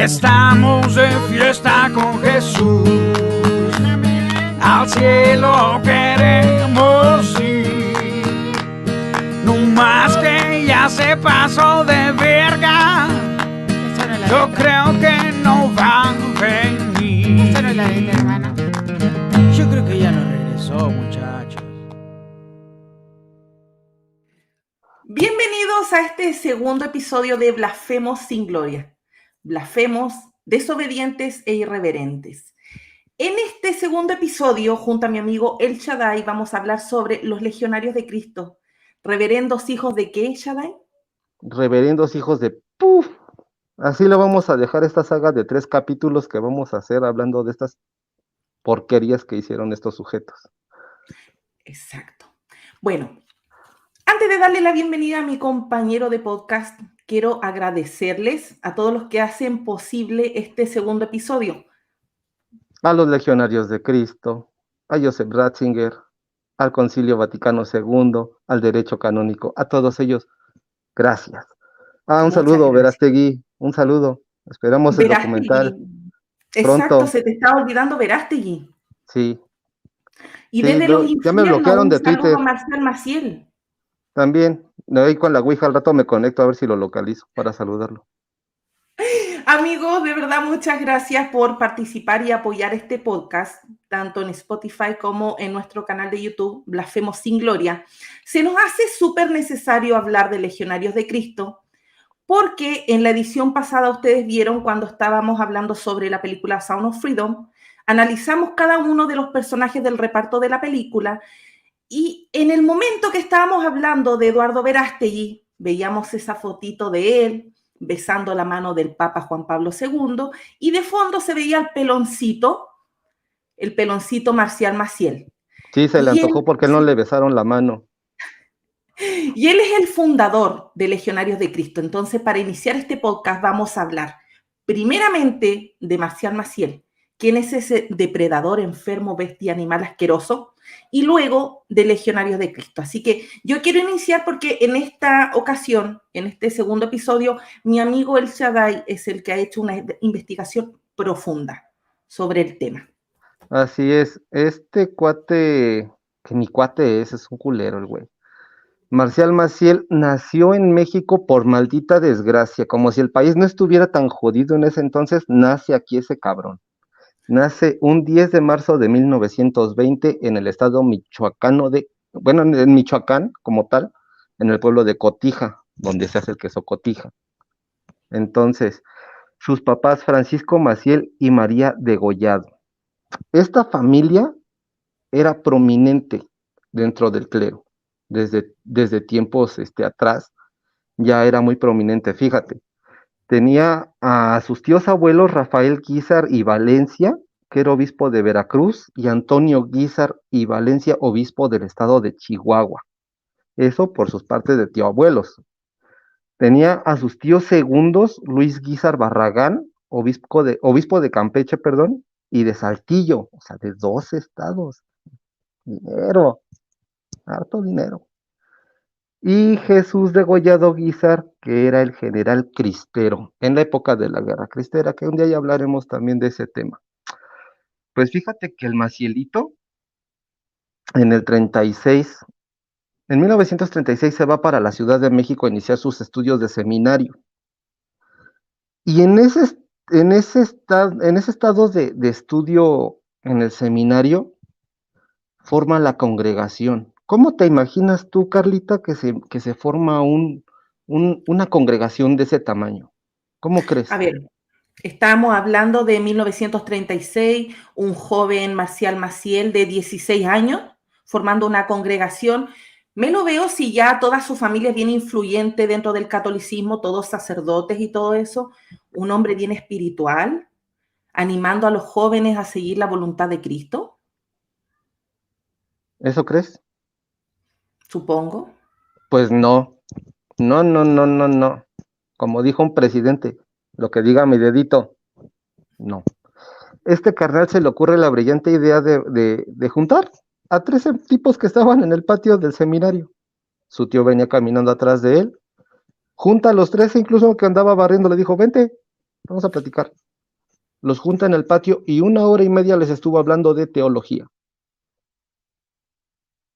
Estamos de fiesta con Jesús, al cielo queremos ir. No más que ya se pasó de verga, yo creo que no va a venir. Esa no es la de la hermana. Yo creo que ya no regresó, muchachos. Bienvenidos a este segundo episodio de Blasfemos sin Gloria. Blasfemos, desobedientes e irreverentes. En este segundo episodio, junto a mi amigo El Shaddai, vamos a hablar sobre los legionarios de Cristo. ¿Reverendos hijos de qué, Shaddai? Reverendos hijos de ¡puf! Así le vamos a dejar esta saga de 3 capítulos que vamos a hacer hablando de estas porquerías que hicieron estos sujetos. Exacto. Bueno, antes de darle la bienvenida a mi compañero de podcast, quiero agradecerles a todos los que hacen posible este segundo episodio. A los legionarios de Cristo, a Joseph Ratzinger, al Concilio Vaticano II, al derecho canónico, a todos ellos, gracias. Un Muchas saludo, gracias. Verástegui, un saludo. Esperamos el documental. Exacto, pronto. se te estaba olvidando Verástegui. Sí, Y Sí, desde ya los me infiernos, bloquearon de un saludo Twitter. a Marcial Maciel. también. Ahí con la Ouija al rato me conecto a ver si lo localizo para saludarlo. Amigos, de verdad, muchas gracias por participar y apoyar este podcast, tanto en Spotify como en nuestro canal de YouTube, Blasfemos sin Gloria. Se nos hace súper necesario hablar de Legionarios de Cristo, porque en la edición pasada ustedes vieron cuando estábamos hablando sobre la película Sound of Freedom, analizamos cada uno de los personajes del reparto de la película y en el momento que estábamos hablando de Eduardo Verástegui, veíamos esa fotito de él besando la mano del Papa Juan Pablo II y de fondo se veía el peloncito Marcial Maciel. Sí, se le Y él- antojó porque no le besaron la mano. Y él es el fundador de Legionarios de Cristo. Entonces, para iniciar este podcast vamos a hablar primeramente de Marcial Maciel, quién es ese depredador, enfermo, bestia, animal asqueroso, y luego de Legionarios de Cristo. Así que yo quiero iniciar porque en esta ocasión, en este segundo episodio, mi amigo El Shaddai es el que ha hecho una investigación profunda sobre el tema. Así es, este cuate, que ni cuate es un culero el güey. Marcial Maciel nació en México por maldita desgracia, como si el país no estuviera tan jodido en ese entonces, nace aquí ese cabrón. Nace un 10 de marzo de 1920 en el estado michoacano en Michoacán como tal, en el pueblo de Cotija, donde se hace el queso Cotija. Entonces, sus papás Francisco Maciel y María Degollado. Esta familia era prominente dentro del clero, desde tiempos atrás, ya era muy prominente, fíjate. Tenía a sus tíos abuelos Rafael Guízar y Valencia, que era obispo de Veracruz, y Antonio Guízar y Valencia, obispo del estado de Chihuahua. Eso por sus partes de tío abuelos. Tenía a sus tíos segundos, Luis Guízar Barragán, obispo de Campeche, perdón, y de Saltillo, o sea, de 2 estados. Dinero, harto dinero. Y Jesús Degollado Guízar, que era el general cristero, en la época de la guerra cristera, que un día ya hablaremos también de ese tema. Pues fíjate que el Macielito, en el 36, en 1936 se va para la Ciudad de México a iniciar sus estudios de seminario. Y en ese estado de estudio en el seminario, forma la congregación. ¿Cómo te imaginas tú, Carlita, que se forma una congregación de ese tamaño? ¿Cómo crees? A ver, estamos hablando de 1936, un joven Marcial Maciel de 16 años formando una congregación. Me lo veo si ya toda su familia es bien influyente dentro del catolicismo, todos sacerdotes y todo eso, un hombre bien espiritual, animando a los jóvenes a seguir la voluntad de Cristo, ¿Eso crees? supongo. Pues no. No, no, no, no, no. Como dijo un presidente, lo que diga mi dedito, no. Este carnal se le ocurre la brillante idea de juntar a 13 tipos que estaban en el patio del seminario. Su tío venía caminando atrás de él, junta a los 13, incluso que andaba barriendo, le dijo, vente, vamos a platicar. Los junta en el patio y 1 hora y media les estuvo hablando de teología.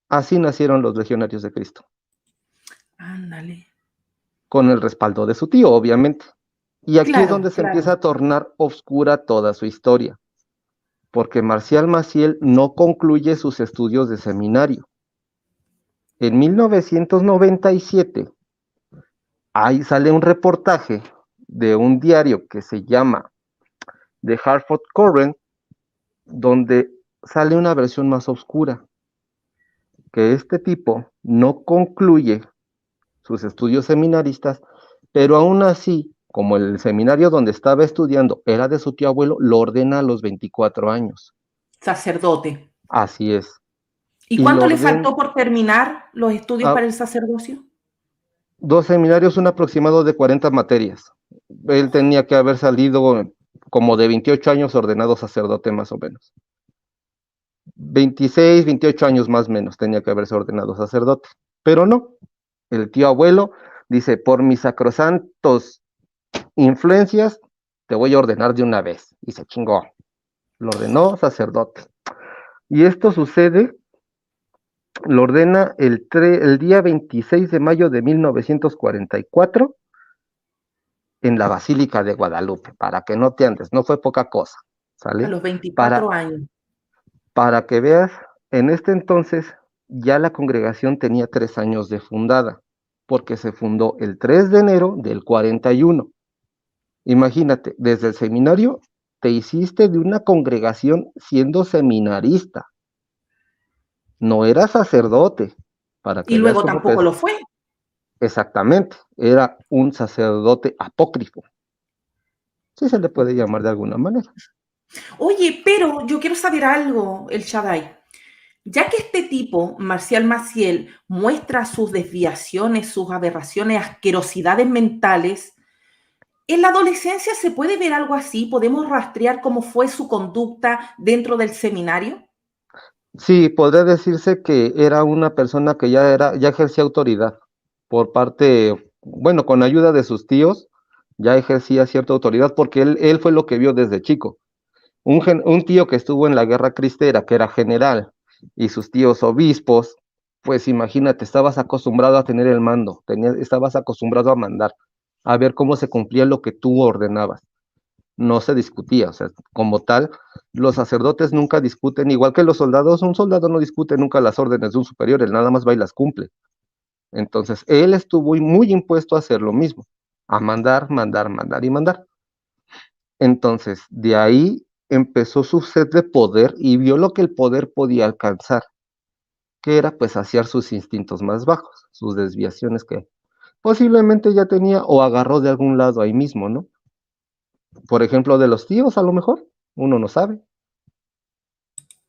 Así nacieron los legionarios de Cristo. Ándale. Con el respaldo de su tío, obviamente. Y aquí es Claro, donde se claro. empieza a tornar oscura toda su historia, porque Marcial Maciel no concluye sus estudios de seminario. En 1997, ahí sale un reportaje de un diario que se llama The Hartford Courant, donde sale una versión más oscura, que este tipo no concluye sus estudios seminaristas, pero aún así, como el seminario donde estaba estudiando era de su tío abuelo, lo ordena a los 24 años. Sacerdote. Así es. ¿Y Y lo cuánto le ordena faltó por terminar los estudios a para el sacerdocio? 2 seminarios, un aproximado de 40 materias. Él tenía que haber salido como de 28 años ordenado sacerdote más o menos. 26, 28 años más o menos tenía que haberse ordenado sacerdote. Pero no, el tío abuelo dice, por mis sacrosantos influencias, te voy a ordenar de una vez. Y se chingó. Lo ordenó sacerdote. Y esto sucede, lo ordena el día 26 de mayo de 1944 en la Basílica de Guadalupe, para que no te andes, no fue poca cosa, A ¿sale? los 24 Para, años. para que veas, en este entonces ya la congregación tenía 3 años de fundada, porque se fundó el 3 de enero del 41. Imagínate, desde el seminario te hiciste de una congregación siendo seminarista, no eras sacerdote, para Y que veas luego cómo te... tampoco lo fue. Exactamente, era un sacerdote apócrifo, sí se le puede llamar de alguna manera. Oye, pero yo quiero saber algo, el Shaddai. Ya que este tipo, Marcial Maciel, muestra sus desviaciones, sus aberraciones, asquerosidades mentales, ¿en la adolescencia se puede ver algo así? ¿Podemos rastrear cómo fue su conducta dentro del seminario? Sí, podría decirse que era una persona que ya ejercía autoridad por parte, bueno, con ayuda de sus tíos, ya ejercía cierta autoridad porque él fue lo que vio desde chico. Un tío que estuvo en la guerra cristera, que era general, y sus tíos obispos, pues imagínate, estabas acostumbrado a tener el mando, estabas acostumbrado a mandar, a ver cómo se cumplía lo que tú ordenabas. No se discutía, o sea, como tal, los sacerdotes nunca discuten, igual que los soldados, un soldado no discute nunca las órdenes de un superior, él nada más va y las cumple. Entonces, él estuvo muy impuesto a hacer lo mismo, a mandar, mandar, mandar y mandar. Entonces, de ahí empezó su sed de poder y vio lo que el poder podía alcanzar, que era pues saciar sus instintos más bajos, sus desviaciones que posiblemente ya tenía o agarró de algún lado ahí mismo, ¿no? Por ejemplo, de los tíos, a lo mejor, uno no sabe,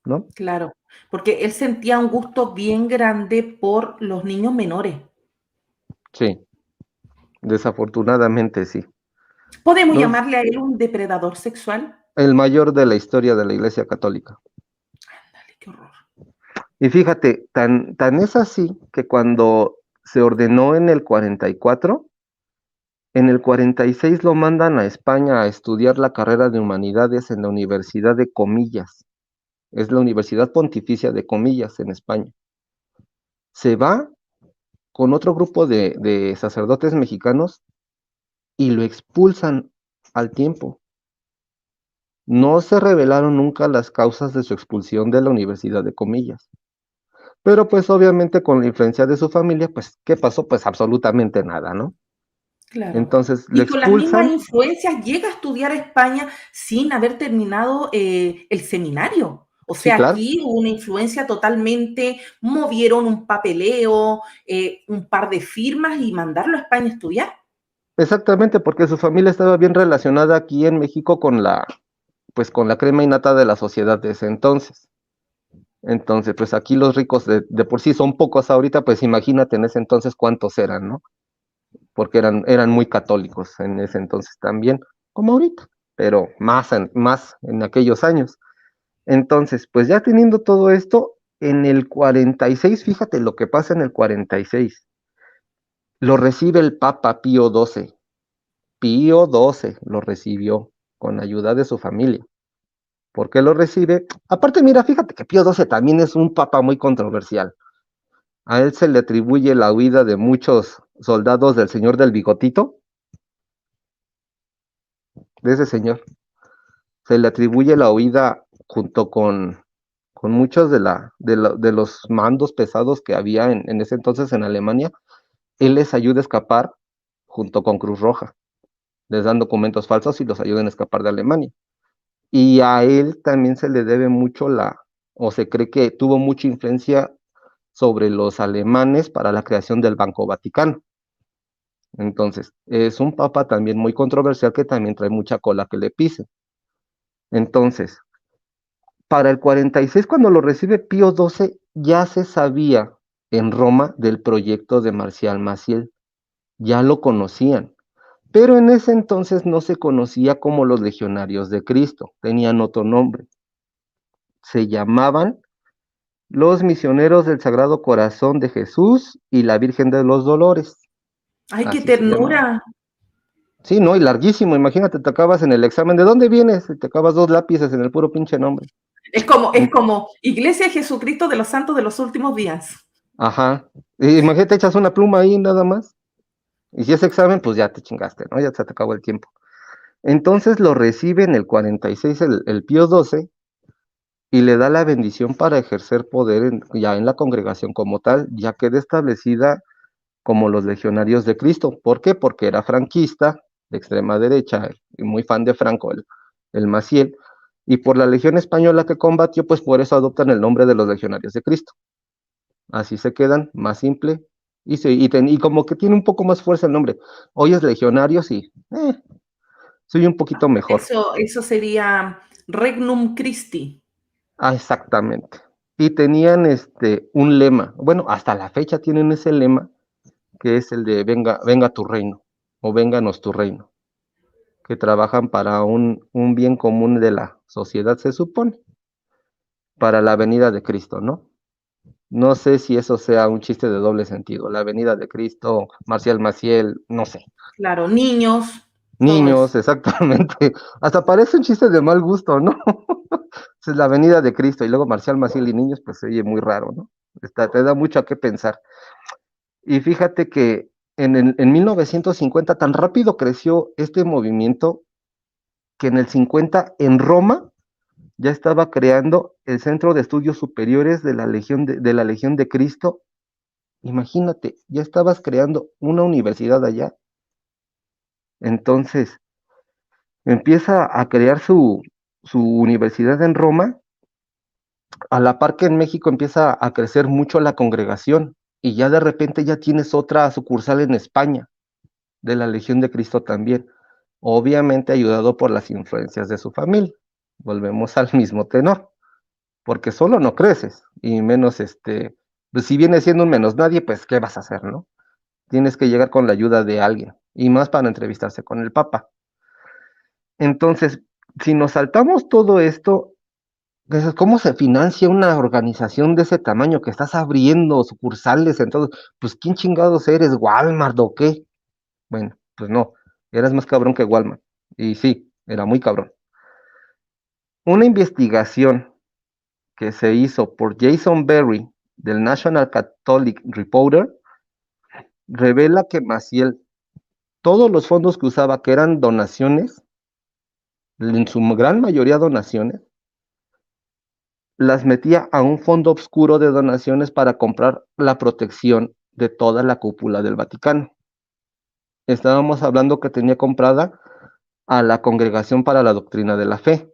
¿no? Claro, porque él sentía un gusto bien grande por los niños menores. Sí, desafortunadamente sí. ¿Podemos Los, llamarle a él un depredador sexual? el mayor de la historia de la Iglesia Católica. Dale, qué horror. Y fíjate, tan es así que cuando se ordenó en el 44, en el 46 lo mandan a España a estudiar la carrera de humanidades en la Universidad de Comillas. Es la Universidad Pontificia de Comillas en España. Se va con otro grupo de sacerdotes mexicanos y lo expulsan al tiempo. No se revelaron nunca las causas de su expulsión de la Universidad de Comillas. Pero pues obviamente con la influencia de su familia, pues ¿qué pasó? Pues absolutamente nada, ¿no? Claro. Entonces le Y con las mismas expulsan, influencias llega a estudiar a España sin haber terminado el seminario. O sí, sea, claro, aquí hubo una influencia totalmente, movieron un papeleo, un par de firmas y mandarlo a España a estudiar. exactamente, porque su familia estaba bien relacionada aquí en México con pues con la crema innata de la sociedad de ese entonces. Entonces, pues aquí los ricos de por sí son pocos ahorita, pues imagínate en ese entonces cuántos eran, ¿no? Porque eran muy católicos en ese entonces también, como ahorita, pero más en aquellos años. Entonces, pues ya teniendo todo esto, en el 46, fíjate lo que pasa en el 46, lo recibe el Papa Pío XII Pío XII lo recibió con ayuda de su familia. ¿Por qué lo recibe? Aparte, mira, fíjate que Pío XII también es un papa muy controversial. A él se le atribuye la huida de muchos soldados del señor del bigotito, de ese señor. Se le atribuye la huida junto con muchos de los mandos pesados que había en ese entonces en Alemania. Él les ayuda a escapar junto con Cruz Roja. Les dan documentos falsos y los ayudan a escapar de Alemania. Y a él también se le debe mucho o se cree que tuvo mucha influencia sobre los alemanes para la creación del Banco Vaticano. Entonces, es un papa también muy controversial que también trae mucha cola que le pise. Entonces, para el 46, cuando lo recibe Pío XII, ya se sabía en Roma del proyecto de Marcial Maciel, ya lo conocían, pero en ese entonces no se conocía como los Legionarios de Cristo, tenían otro nombre, se llamaban los Misioneros del Sagrado Corazón de Jesús y la Virgen de los Dolores, ¡Ay, qué así se llamaban. ternura! Sí, no, y larguísimo, imagínate, te acabas en el examen, ¿de dónde vienes? Y te acabas 2 lápices en el puro pinche nombre. Es como Iglesia de Jesucristo de los Santos de los Últimos Días. Ajá, imagínate, echas una pluma ahí nada más, y si es examen, pues ya te chingaste, ¿no? Ya se te acabó el tiempo. Entonces lo recibe en el 46 el Pío XII y le da la bendición para ejercer poder ya en la congregación como tal, ya queda establecida como los Legionarios de Cristo. ¿Por qué? Porque era franquista, de extrema derecha, y muy fan de Franco, el Maciel, y por la Legión Española que combatió, pues por eso adoptan el nombre de los Legionarios de Cristo. Así se quedan, más simple, y como que tiene un poco más fuerza el nombre. Hoy es Legionarios y soy un poquito mejor. Eso sería Regnum Christi. Ah, exactamente. Y tenían un lema, bueno, hasta la fecha tienen ese lema, que es el de venga tu reino, o vénganos tu reino, que trabajan para un bien común de la sociedad, se supone, para la venida de Cristo, ¿no? No sé si eso sea un chiste de doble sentido, la venida de Cristo, Marcial Maciel, no sé. Claro, niños, todo eso. Niños, exactamente. Hasta parece un chiste de mal gusto, ¿no? Es la venida de Cristo y luego Marcial Maciel y niños, pues se oye muy raro, ¿no? Te da mucho a qué pensar. Y fíjate que en 1950 tan rápido creció este movimiento que en el 50 en Roma ya estaba creando el Centro de Estudios Superiores de la Legión de Cristo. Imagínate, ya estabas creando una universidad allá. Entonces, empieza a crear su universidad en Roma, a la par que en México empieza a crecer mucho la congregación y ya de repente ya tienes otra sucursal en España de la Legión de Cristo también, obviamente ayudado por las influencias de su familia. Volvemos al mismo tenor, porque solo no creces y menos pues si vienes siendo un menos nadie, pues ¿qué vas a hacer, no? Tienes que llegar con la ayuda de alguien y más para entrevistarse con el Papa. Entonces, si nos saltamos todo esto, ¿cómo se financia una organización de ese tamaño que estás abriendo sucursales en todo? Pues ¿quién chingados eres? ¿Walmart o qué? Bueno, pues no, eras más cabrón que Walmart. Y sí, era muy cabrón. Una investigación que se hizo por Jason Berry del National Catholic Reporter revela que Maciel, todos los fondos que usaba, que eran donaciones, en su gran mayoría donaciones, las metía a un fondo oscuro de donaciones para comprar la protección de toda la cúpula del Vaticano. Estábamos hablando que tenía comprada a la Congregación para la Doctrina de la Fe,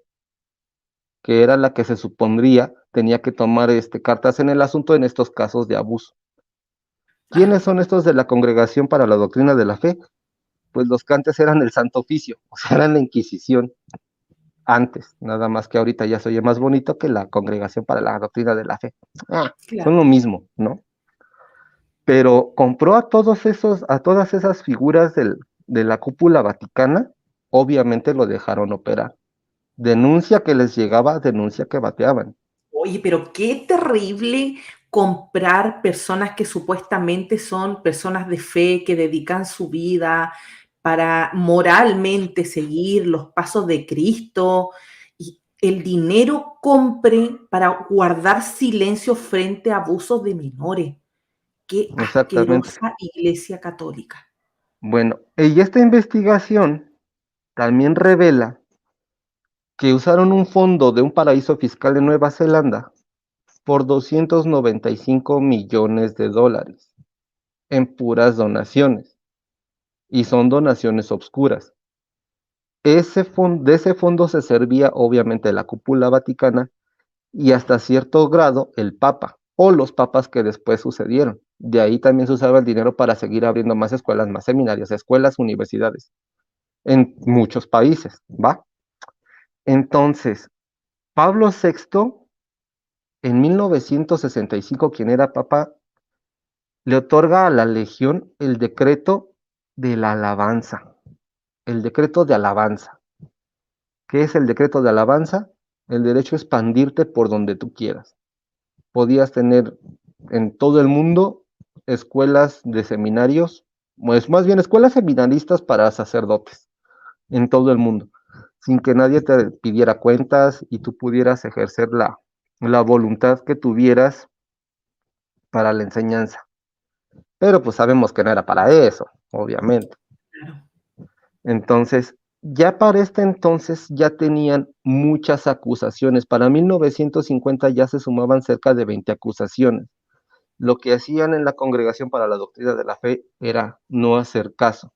que era la que se supondría tenía que tomar cartas en el asunto en estos casos de abuso. ¿Quiénes son estos de la Congregación para la Doctrina de la Fe? Pues los que antes eran el Santo Oficio, o sea, eran la Inquisición. Antes, nada más que ahorita ya se oye más bonito que la Congregación para la Doctrina de la Fe. Son lo mismo, ¿no? Pero compró a todas esas figuras de la cúpula vaticana, obviamente lo dejaron operar. Denuncia que les llegaba, denuncia que bateaban. Oye, pero qué terrible comprar personas que supuestamente son personas de fe, que dedican su vida para moralmente seguir los pasos de Cristo y el dinero compre para guardar silencio frente a abusos de menores. Qué Exactamente. asquerosa Iglesia Católica. Bueno, y esta investigación también revela que usaron un fondo de un paraíso fiscal de Nueva Zelanda por 295 millones de dólares en puras donaciones, y son donaciones obscuras. De ese fondo se servía obviamente la cúpula vaticana y hasta cierto grado el Papa o los papas que después sucedieron. De ahí también se usaba el dinero para seguir abriendo más escuelas, más seminarios, escuelas, universidades, en muchos países, ¿va? Entonces, Pablo VI, en 1965, quien era papa, le otorga a la Legión el decreto de la alabanza, el decreto de alabanza. ¿Qué es el decreto de alabanza? El derecho a expandirte por donde tú quieras. Podías tener en todo el mundo escuelas de seminarios, pues más bien escuelas seminaristas para sacerdotes, en todo el mundo, sin que nadie te pidiera cuentas y tú pudieras ejercer la voluntad que tuvieras para la enseñanza. Pero pues sabemos que no era para eso, obviamente. Claro. Entonces, ya para este entonces ya tenían muchas acusaciones. Para 1950 ya se sumaban cerca de 20 acusaciones. Lo que hacían en la Congregación para la Doctrina de la Fe era no hacer caso.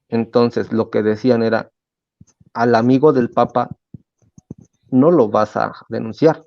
Entonces, lo que decían era, al amigo del Papa no lo vas a denunciar.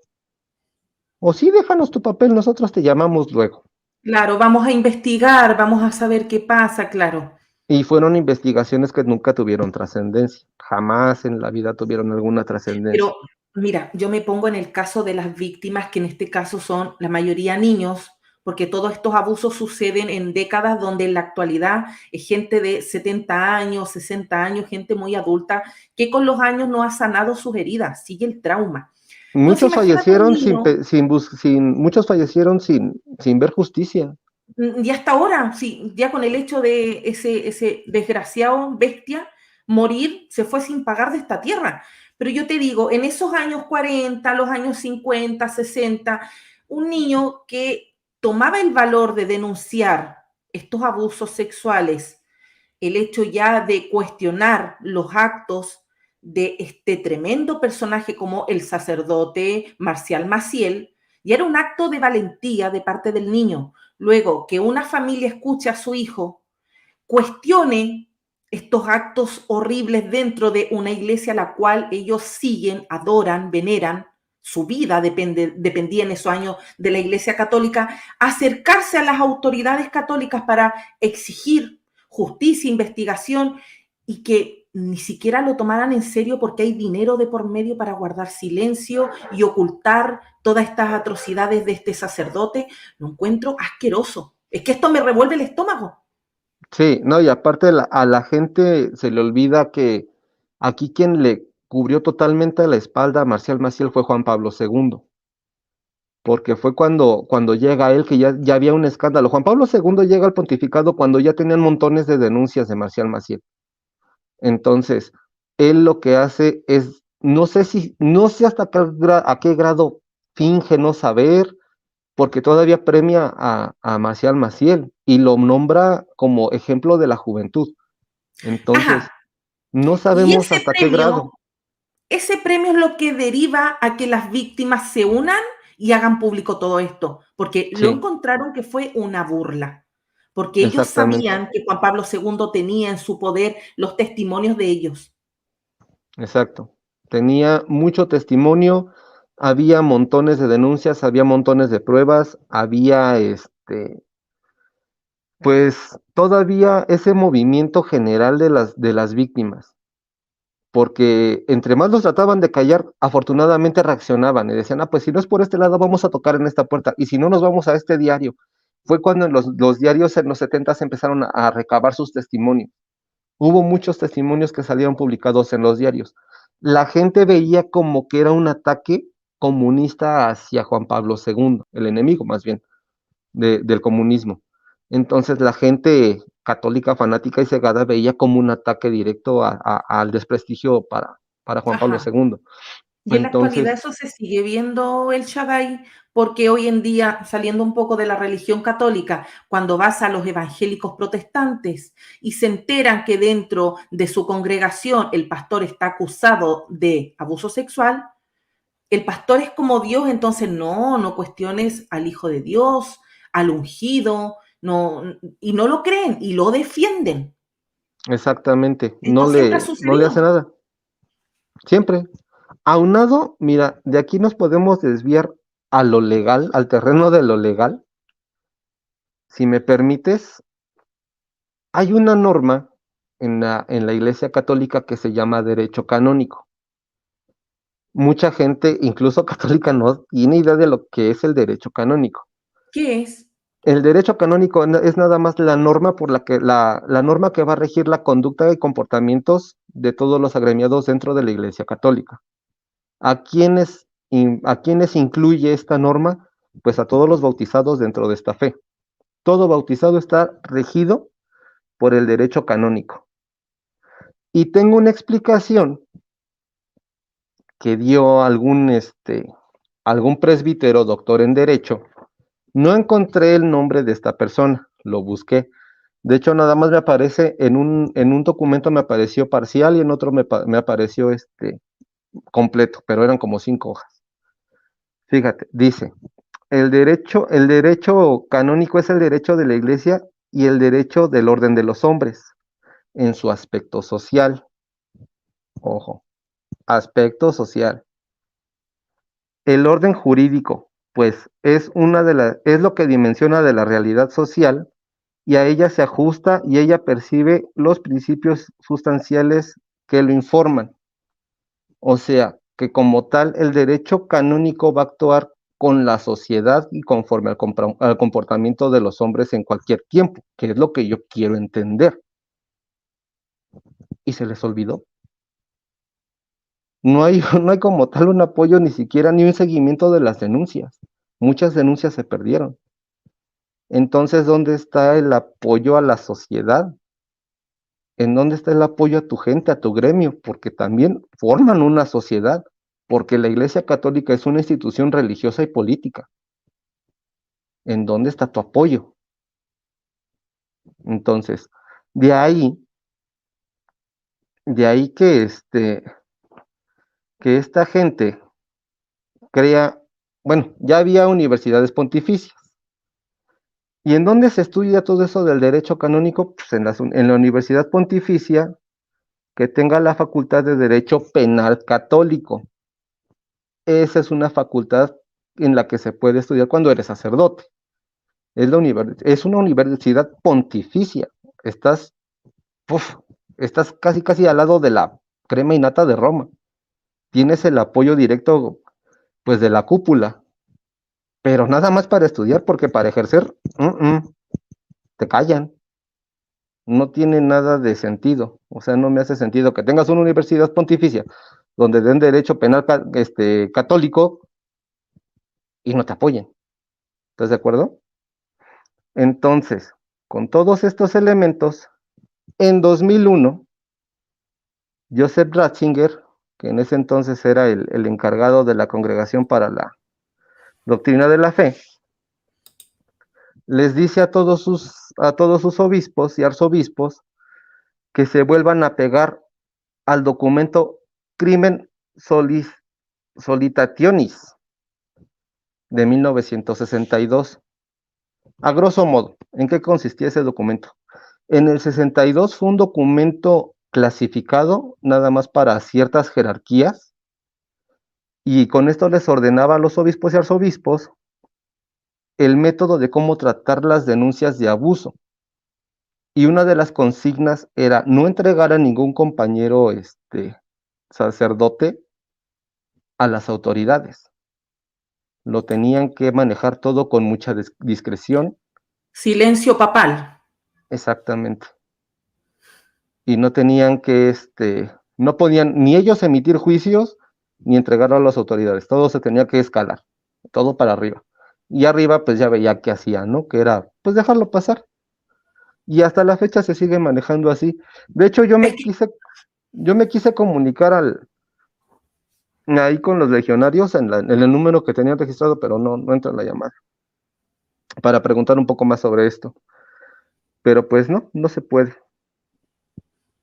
O sí, déjanos tu papel, nosotros te llamamos luego. Claro, vamos a investigar, vamos a saber qué pasa, claro. Y fueron investigaciones que nunca tuvieron trascendencia. Jamás en la vida tuvieron alguna trascendencia. Pero mira, yo me pongo en el caso de las víctimas, que en este caso son la mayoría niños, porque todos estos abusos suceden en décadas donde en la actualidad es gente de 70 años, 60 años, gente muy adulta, que con los años no ha sanado sus heridas, sigue el trauma. Entonces Muchos imagínate un fallecieron niño, muchos fallecieron sin ver justicia. y hasta ahora, sí, ya con el hecho de ese desgraciado bestia morir, se fue sin pagar de esta tierra. Pero yo te digo, en esos años 40, los años 50, 60, un niño que tomaba el valor de denunciar estos abusos sexuales, el hecho ya de cuestionar los actos de este tremendo personaje como el sacerdote Marcial Maciel, y era un acto de valentía de parte del niño. Luego, que una familia escuche a su hijo, cuestione estos actos horribles dentro de una iglesia a la cual ellos siguen, adoran, veneran, su vida dependía en esos años de la iglesia católica, acercarse a las autoridades católicas para exigir justicia, investigación y que ni siquiera lo tomaran en serio porque hay dinero de por medio para guardar silencio y ocultar todas estas atrocidades de este sacerdote, lo encuentro asqueroso. Es que esto me revuelve el estómago. Sí, no, y aparte a la gente se le olvida que aquí quien le cubrió totalmente la espalda a Marcial Maciel fue Juan Pablo II, porque fue cuando llega él que ya había un escándalo. Juan Pablo II llega al pontificado cuando ya tenían montones de denuncias de Marcial Maciel. Entonces, él lo que hace es, no sé hasta a qué grado finge no saber, porque todavía premia a Marcial Maciel y lo nombra como ejemplo de la juventud. Entonces, Ajá, no y sabemos hasta qué grado. ese premio es lo que deriva a que las víctimas se unan y hagan público todo esto, porque lo Sí, encontraron que fue una burla, porque ellos exactamente, sabían que Juan Pablo II tenía en su poder los testimonios de ellos. exacto. Tenía mucho testimonio, había montones de denuncias, había montones de pruebas, había pues todavía ese movimiento general de las víctimas, porque entre más los trataban de callar, afortunadamente reaccionaban y decían, ah, pues si no es por este lado, vamos a tocar en esta puerta, y si no, nos vamos a este diario. Fue cuando los diarios en los 70 empezaron a recabar sus testimonios. Hubo muchos testimonios que salieron publicados en los diarios. La gente veía como que era un ataque comunista hacia Juan Pablo II, el enemigo más bien del comunismo. Entonces la gente católica fanática y cegada veía como un ataque directo al desprestigio para Juan Pablo Ajá. II. Y en la actualidad Entonces, eso se sigue viendo el Shaddai, porque hoy en día, saliendo un poco de la religión católica, cuando vas a los evangélicos protestantes y se enteran que dentro de su congregación el pastor está acusado de abuso sexual, el pastor es como Dios, entonces no cuestiones al Hijo de Dios, al ungido, no, y no lo creen y lo defienden. exactamente, Esto siempre ha no le hace sucedido. nada, siempre. Aunado, mira, de aquí nos podemos desviar a lo legal, al terreno de lo legal. Si me permites, hay una norma en la Iglesia Católica que se llama derecho canónico. Mucha gente, incluso católica, no tiene idea de lo que es el derecho canónico. ¿Qué es? El derecho canónico es nada más la norma por la norma que va a regir la conducta y comportamientos de todos los agremiados dentro de la Iglesia Católica. ¿A quiénes incluye esta norma? Pues a todos los bautizados dentro de esta fe. Todo bautizado está regido por el derecho canónico. Y tengo una explicación que dio algún presbítero doctor en derecho. No encontré el nombre de esta persona, lo busqué. De hecho, nada más me aparece en un documento me apareció parcial y en otro me apareció completo, pero eran como 5 hojas. Fíjate, dice, el derecho canónico es el derecho de la Iglesia y el derecho del orden de los hombres en su aspecto social. Ojo, aspecto social. El orden jurídico, pues, es lo que dimensiona de la realidad social y a ella se ajusta y ella percibe los principios sustanciales que lo informan. O sea, que como tal el derecho canónico va a actuar con la sociedad y conforme al comportamiento de los hombres en cualquier tiempo, que es lo que yo quiero entender. Y se les olvidó. No hay como tal un apoyo ni siquiera ni un seguimiento de las denuncias. Muchas denuncias se perdieron. Entonces, ¿dónde está el apoyo a la sociedad? ¿En dónde está el apoyo a tu gente, a tu gremio? Porque también forman una sociedad, porque la Iglesia Católica es una institución religiosa y política. ¿En dónde está tu apoyo? Entonces, de ahí, de ahí que esta gente crea, bueno, ya había universidades pontificias. ¿Y en dónde se estudia todo eso del derecho canónico? Pues en la Universidad Pontificia que tenga la facultad de Derecho Penal Católico. Esa es una facultad en la que se puede estudiar cuando eres sacerdote. Es una universidad pontificia. Estás, uf, estás casi casi al lado de la crema innata de Roma. Tienes el apoyo directo pues de la cúpula, pero nada más para estudiar, porque para ejercer, te callan. No tiene nada de sentido. O sea, no me hace sentido que tengas una universidad pontificia donde den derecho penal católico y no te apoyen. ¿Estás de acuerdo? Entonces, con todos estos elementos, en 2001, Joseph Ratzinger, que en ese entonces era el encargado de la Congregación para la Doctrina de la Fe, les dice a todos sus obispos y arzobispos que se vuelvan a pegar al documento Crimen Solitationis de 1962. A grosso modo, ¿en qué consistía ese documento? En el 62 fue un documento clasificado nada más para ciertas jerarquías y con esto les ordenaba a los obispos y arzobispos el método de cómo tratar las denuncias de abuso. Y una de las consignas era no entregar a ningún compañero sacerdote a las autoridades. Lo tenían que manejar todo con mucha discreción. Silencio papal. Exactamente. Y no tenían no podían ni ellos emitir juicios ni entregarlo a las autoridades. Todo se tenía que escalar, todo para arriba. Y arriba, pues ya veía qué hacía, ¿no? Que era, pues dejarlo pasar. Y hasta la fecha se sigue manejando así. De hecho, Es que, yo me quise comunicar ahí con los legionarios en el número que tenían registrado, pero no entra en la llamada, para preguntar un poco más sobre esto. Pero pues no se puede.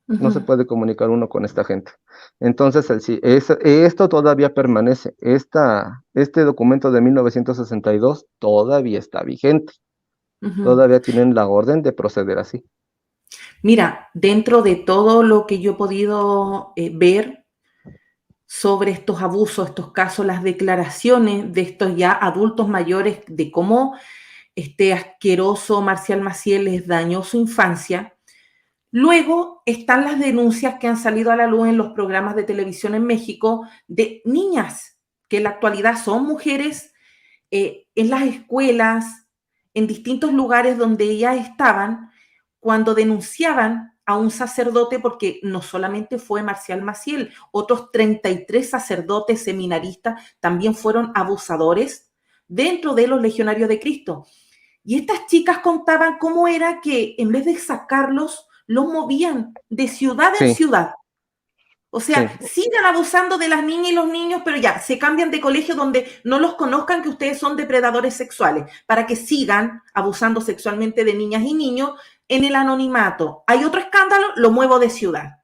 No se ujú. puede comunicar uno con esta gente. Entonces, esto todavía permanece. Este documento de 1962 todavía está vigente. Ujú. Todavía tienen la orden de proceder así. Mira, dentro de todo lo que yo he podido ver sobre estos abusos, estos casos, las declaraciones de estos ya adultos mayores de cómo este asqueroso Marcial Maciel les dañó su infancia. Luego están las denuncias que han salido a la luz en los programas de televisión en México de niñas que en la actualidad son mujeres en las escuelas, en distintos lugares donde ellas estaban, cuando denunciaban a un sacerdote, porque no solamente fue Marcial Maciel, otros 33 sacerdotes seminaristas también fueron abusadores dentro de los legionarios de Cristo. Y estas chicas contaban cómo era que en vez de sacarlos, los movían de ciudad en Sí, ciudad. O sí, sea, sigan abusando de las niñas y los niños, pero ya, se cambian de colegio donde no los conozcan que ustedes son depredadores sexuales, para que sigan abusando sexualmente de niñas y niños en el anonimato. Hay otro escándalo, lo muevo de ciudad.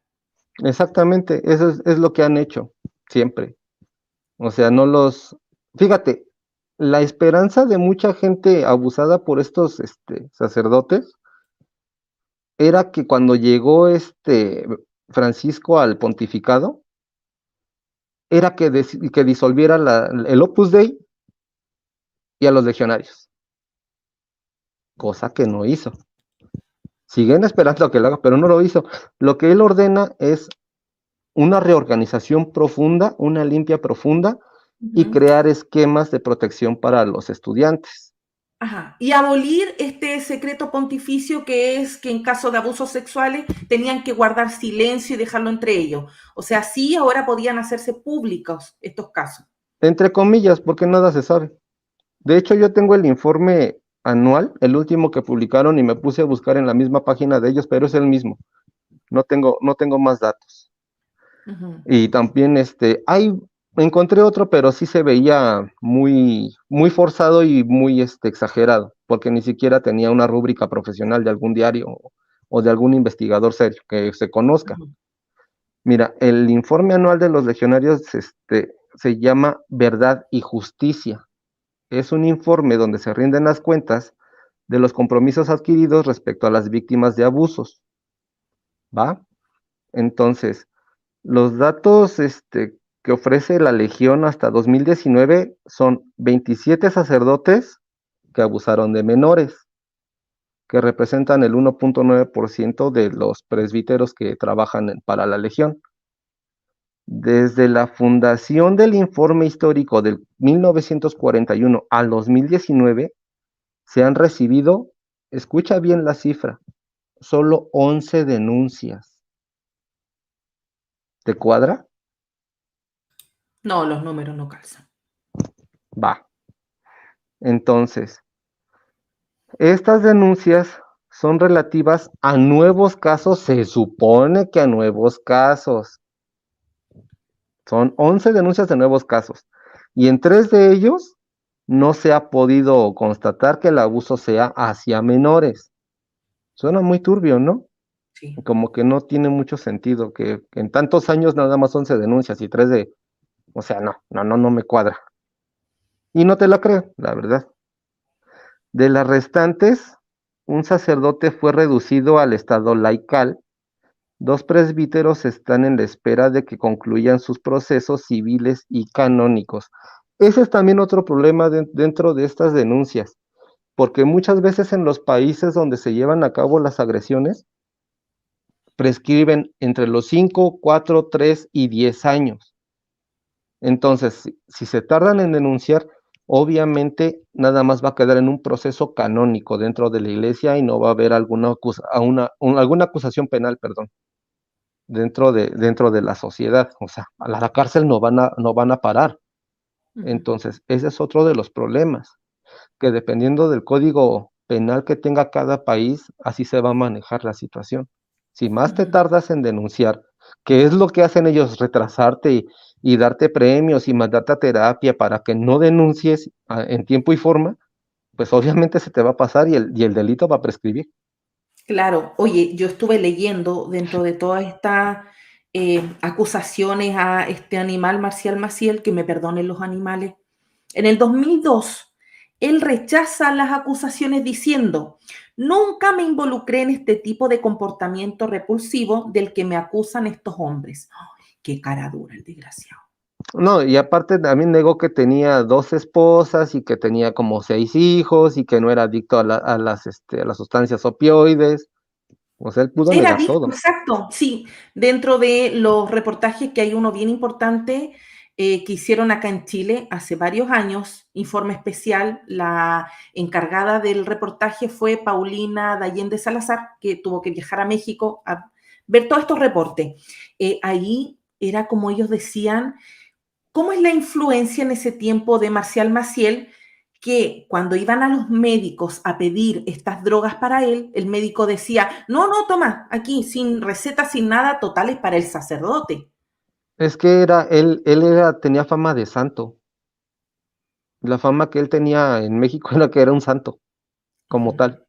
exactamente. Eso es lo que han hecho siempre. O sea, fíjate, la esperanza de mucha gente abusada por estos sacerdotes era que cuando llegó Francisco al pontificado, era que disolviera el Opus Dei y a los legionarios, cosa que no hizo. Siguen esperando a que lo haga, pero no lo hizo. Lo que él ordena es una reorganización profunda, una limpia profunda Uh y -huh. crear esquemas de protección para los estudiantes. Ajá. Y abolir este secreto pontificio que es que en caso de abusos sexuales tenían que guardar silencio y dejarlo entre ellos. O sea, sí, ahora podían hacerse públicos estos casos. Entre comillas, porque nada se sabe. De hecho, yo tengo el informe anual, el último que publicaron, y me puse a buscar en la misma página de ellos, pero es el mismo. No tengo más datos. Uh -huh. Y también encontré otro, pero sí se veía muy, muy forzado y muy exagerado, porque ni siquiera tenía una rúbrica profesional de algún diario o de algún investigador serio que se Uh conozca. -huh. Mira, el informe anual de los legionarios se llama Verdad y Justicia. Es un informe donde se rinden las cuentas de los compromisos adquiridos respecto a las víctimas de abusos, ¿va? Entonces, los datos que ofrece la Legión hasta 2019 son 27 sacerdotes que abusaron de menores, que representan el 1.9% de los presbíteros que trabajan para la Legión. Desde la fundación del informe histórico del 1941 al 2019, se han recibido, escucha bien la cifra, solo 11 denuncias. ¿Te cuadra? No, los números no calzan. Va. Entonces, estas denuncias son relativas a nuevos casos, se supone que a nuevos casos. Son 11 denuncias de nuevos casos. Y en 3 de ellos no se ha podido constatar que el abuso sea hacia menores. Suena muy turbio, ¿no? Sí. Como que no tiene mucho sentido que en tantos años nada más 11 denuncias y 3 de... O sea, no me cuadra. Y no te la creo, la verdad. De las restantes, un sacerdote fue reducido al estado laical. 2 presbíteros están en la espera de que concluyan sus procesos civiles y canónicos. Ese es también otro problema dentro de estas denuncias, porque muchas veces en los países donde se llevan a cabo las agresiones, prescriben entre los 5, 4, 3 y 10 años. Entonces, si se tardan en denunciar, obviamente nada más va a quedar en un proceso canónico dentro de la iglesia y no va a haber alguna acusación penal, perdón, dentro de la sociedad. O sea, a la cárcel no van a parar. Uh -huh. Entonces, ese es otro de los problemas, que dependiendo del código penal que tenga cada país, así se va a manejar la situación. Si más te Ujú. tardas en denunciar, que es lo que hacen ellos, retrasarte y darte premios y mandarte a terapia para que no denuncies en tiempo y forma, pues obviamente se te va a pasar y el delito va a prescribir. Claro, oye, yo estuve leyendo dentro de todas estas acusaciones a este animal Marcial Maciel, que me perdonen los animales. En el 2002, él rechaza las acusaciones diciendo, nunca me involucré en este tipo de comportamiento repulsivo del que me acusan estos hombres. Ay, qué cara dura el desgraciado. No, y aparte también negó que tenía 2 esposas y que tenía como 6 hijos y que no era adicto a las sustancias opioides. O sea, él pudo Era negar disco, todo. exacto, sí. Dentro de los reportajes que hay uno bien importante que hicieron acá en Chile hace varios años, informe especial, la encargada del reportaje fue Paulina Dayén de Salazar, que tuvo que viajar a México a ver todos estos reportes. Ahí era como ellos decían, ¿cómo es la influencia en ese tiempo de Marcial Maciel? Que cuando iban a los médicos a pedir estas drogas para él, el médico decía, no, no, toma, aquí, sin receta, sin nada, totales para el sacerdote. Es que tenía fama de santo. La fama que él tenía en México era que era un santo, como tal.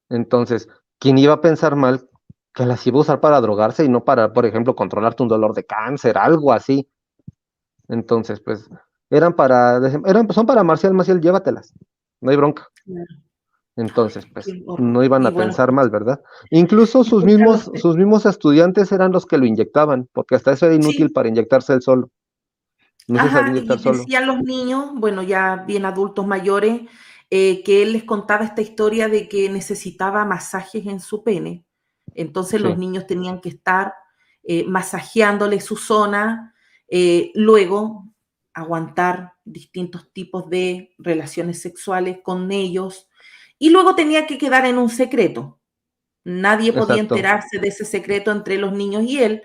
Entonces, ¿quién iba a pensar mal que las iba a usar para drogarse y no para, por ejemplo, controlarte un dolor de cáncer, algo así? Entonces, pues, son para Marcial Maciel, llévatelas, no hay bronca. Claro. Entonces, pues, Qué horror. no iban Y a bueno, pensar mal, ¿verdad? Incluso sus escucharlos. mismos, sus mismos estudiantes eran los que lo inyectaban, porque hasta eso era inútil Sí, para inyectarse él solo. No se sabía ajá, inyectar y solo. decían los niños, bueno, ya bien adultos mayores, que él les contaba esta historia de que necesitaba masajes en su pene. Entonces los Sí, niños tenían que estar masajeándole su zona, luego aguantar distintos tipos de relaciones sexuales con ellos, y luego tenía que quedar en un secreto. Nadie podía exacto. enterarse de ese secreto entre los niños y él,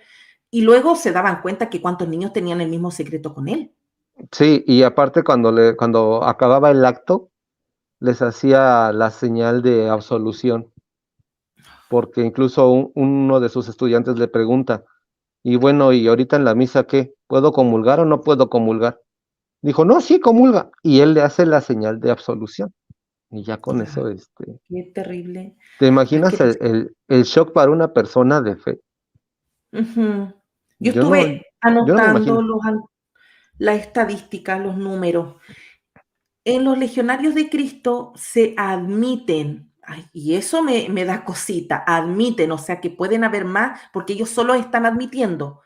y luego se daban cuenta que cuántos niños tenían el mismo secreto con él. Sí, y aparte cuando acababa el acto, les hacía la señal de absolución, porque incluso uno de sus estudiantes le pregunta, y bueno, ¿y ahorita en la misa qué? ¿Puedo comulgar o no puedo comulgar? Dijo, no, sí, comulga. Y él le hace la señal de absolución. Y ya con eso, Qué terrible. ¿te Ay, qué imaginas el, pasa. el, el shock para una persona de fe? Ujú. Yo Yo no, estuve yo no me anotando imagino. las estadísticas, los números. En los legionarios de Cristo se admiten, ay, y eso me da cosita, admiten, o sea que pueden haber más, porque ellos solo están admitiendo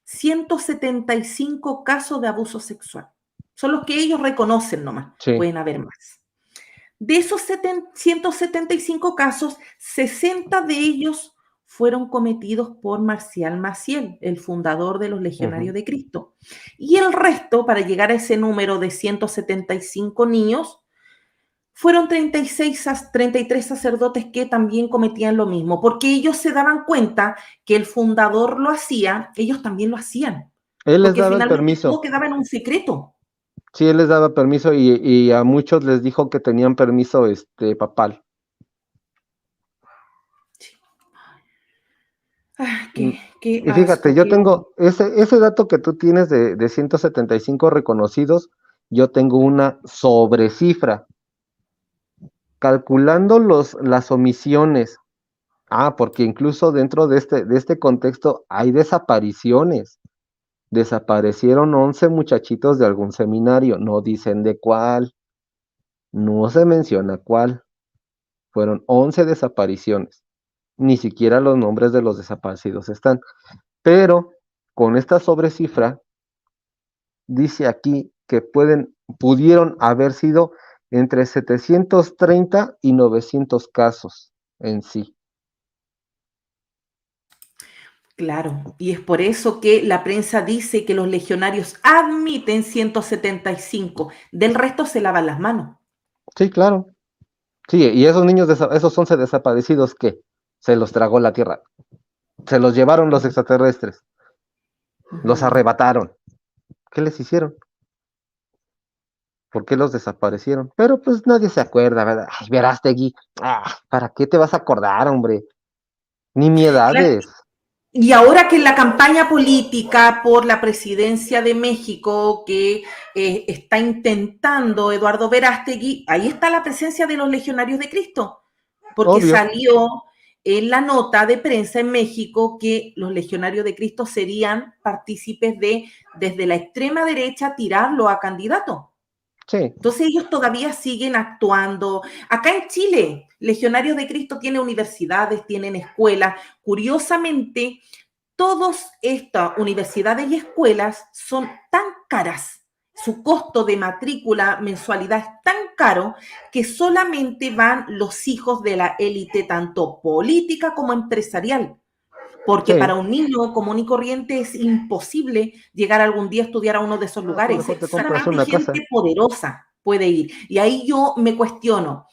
175 casos de abuso sexual. Son los que ellos reconocen nomás, Sí, pueden haber más. De esos 175 casos, 60 de ellos fueron cometidos por Marcial Maciel, el fundador de los Legionarios ujú. de Cristo. Y el resto, para llegar a ese número de 175 niños, fueron 33 sacerdotes que también cometían lo mismo, porque ellos se daban cuenta que el fundador lo hacía, ellos también lo hacían, Él les porque daba el finalmente todo permiso. quedaba en un secreto. Sí, él les daba permiso y a muchos les dijo que tenían permiso papal. Ah, Mm, qué Y fíjate, asco, yo qué horror. tengo ese dato que tú tienes de 175 reconocidos, yo tengo una sobrecifra, calculando las omisiones. Porque incluso dentro de este contexto hay desapariciones. Desaparecieron 11 muchachitos de algún seminario, no dicen de cuál, no se menciona cuál. Fueron 11 desapariciones. Ni siquiera los nombres de los desaparecidos están. Pero con esta sobrecifra, dice aquí que pudieron haber sido entre 730 y 900 casos en sí. Claro, y es por eso que la prensa dice que los legionarios admiten 175, del resto se lavan las manos. Sí, claro. Sí, y esos niños, esos 11 desaparecidos que se los tragó la tierra, se los llevaron los extraterrestres, los Ujú. arrebataron. ¿Qué les hicieron? ¿Por qué los desaparecieron? Pero pues nadie se acuerda, ¿verdad? Ay, Verástegui, ¿para qué te vas a acordar, hombre? Ni mi Claro. edades. Y ahora que en la campaña política por la presidencia de México que está intentando Eduardo Verástegui, ahí está la presencia de los legionarios de Cristo, porque Obvio, salió en la nota de prensa en México que los legionarios de Cristo serían partícipes de, desde la extrema derecha, tirarlo a candidato. sí. Entonces ellos todavía siguen actuando. Acá en Chile, Legionarios de Cristo tiene universidades, tienen escuelas. Curiosamente, todas estas universidades y escuelas son tan caras, su costo de matrícula, mensualidad es tan caro que solamente van los hijos de la élite, tanto política como empresarial. Porque para Sí, un niño común y corriente es imposible llegar algún día a estudiar a uno de esos pues lugares. mejor te compras Solamente una casa. gente poderosa puede ir. Y ahí yo me cuestiono,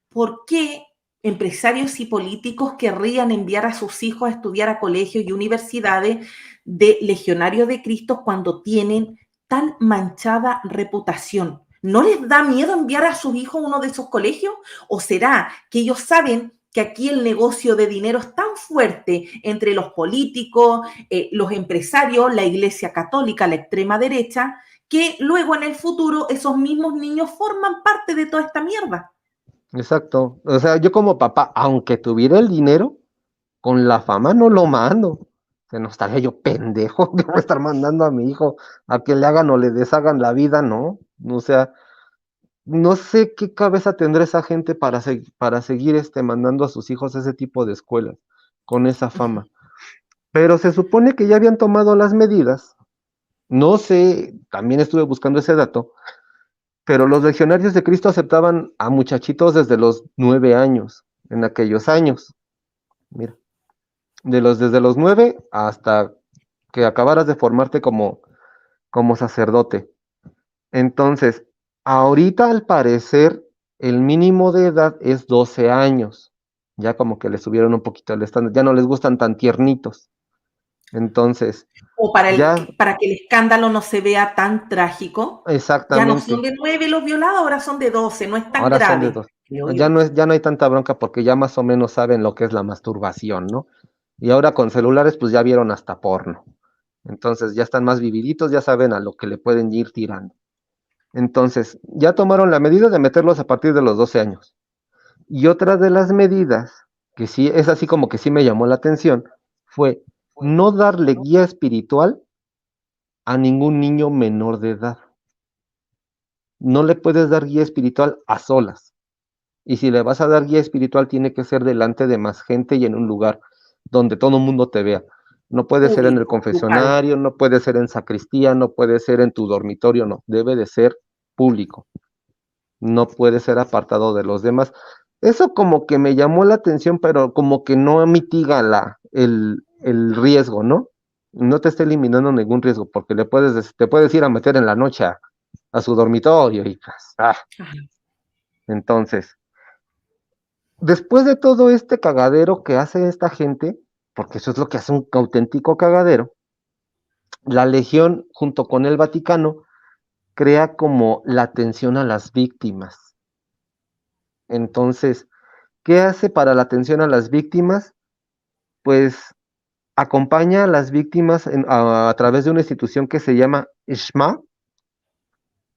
¿por qué empresarios y políticos querrían enviar a sus hijos a estudiar a colegios y universidades de legionarios de Cristo cuando tienen tan manchada reputación? ¿No les da miedo enviar a sus hijos a uno de esos colegios? ¿O será que ellos saben que aquí el negocio de dinero es tan fuerte entre los políticos, los empresarios, la Iglesia Católica, la extrema derecha, que luego en el futuro esos mismos niños forman parte de toda esta mierda? Exacto. O sea, yo como papá, aunque tuviera el dinero, con la fama no lo mando. Se nos estaría yo pendejo de estar mandando a mi hijo a que le hagan o le deshagan la vida, ¿no? O sea, no sé qué cabeza tendrá esa gente para seguir mandando a sus hijos a ese tipo de escuelas con esa fama. Pero se supone que ya habían tomado las medidas. No sé, también estuve buscando ese dato, pero los legionarios de Cristo aceptaban a muchachitos desde los 9 años, en aquellos años. Mira, desde los 9 hasta que acabaras de formarte como sacerdote. Entonces, ahorita al parecer, el mínimo de edad es 12 años. Ya como que le subieron un poquito el estándar, ya no les gustan tan tiernitos. Entonces, O ya, para que el escándalo no se vea tan trágico, ya no son exactamente. de 9 los violados, ahora son de 12, no es tan Ahora son de grave, dos. creo yo. Ya no hay tanta bronca porque ya más o menos saben lo que es la masturbación, ¿no? Y ahora con celulares, pues ya vieron hasta porno. Entonces ya están más vividitos, ya saben a lo que le pueden ir tirando. Entonces, ya tomaron la medida de meterlos a partir de los 12 años. Y otra de las medidas, que sí es así como que sí me llamó la atención, fue no darle guía espiritual a ningún niño menor de edad. No le puedes dar guía espiritual a solas. Y si le vas a dar guía espiritual, tiene que ser delante de más gente y en un lugar donde todo el mundo te vea. No puede ser en el Público, grupal. confesionario, no puede ser en sacristía, no puede ser en tu dormitorio, no. Debe de ser público. No puede ser apartado de los demás. Eso como que me llamó la atención, pero como que no mitiga el riesgo, ¿no? No te está eliminando ningún riesgo, porque te puedes ir a meter en la noche a su dormitorio y pues, Ajá. entonces, después de todo este cagadero que hace esta gente, porque eso es lo que hace un auténtico cagadero, la Legión junto con el Vaticano crea como la atención a las víctimas. Entonces, ¿qué hace para la atención a las víctimas? Pues acompaña a las víctimas a través de una institución que se llama ISHMA,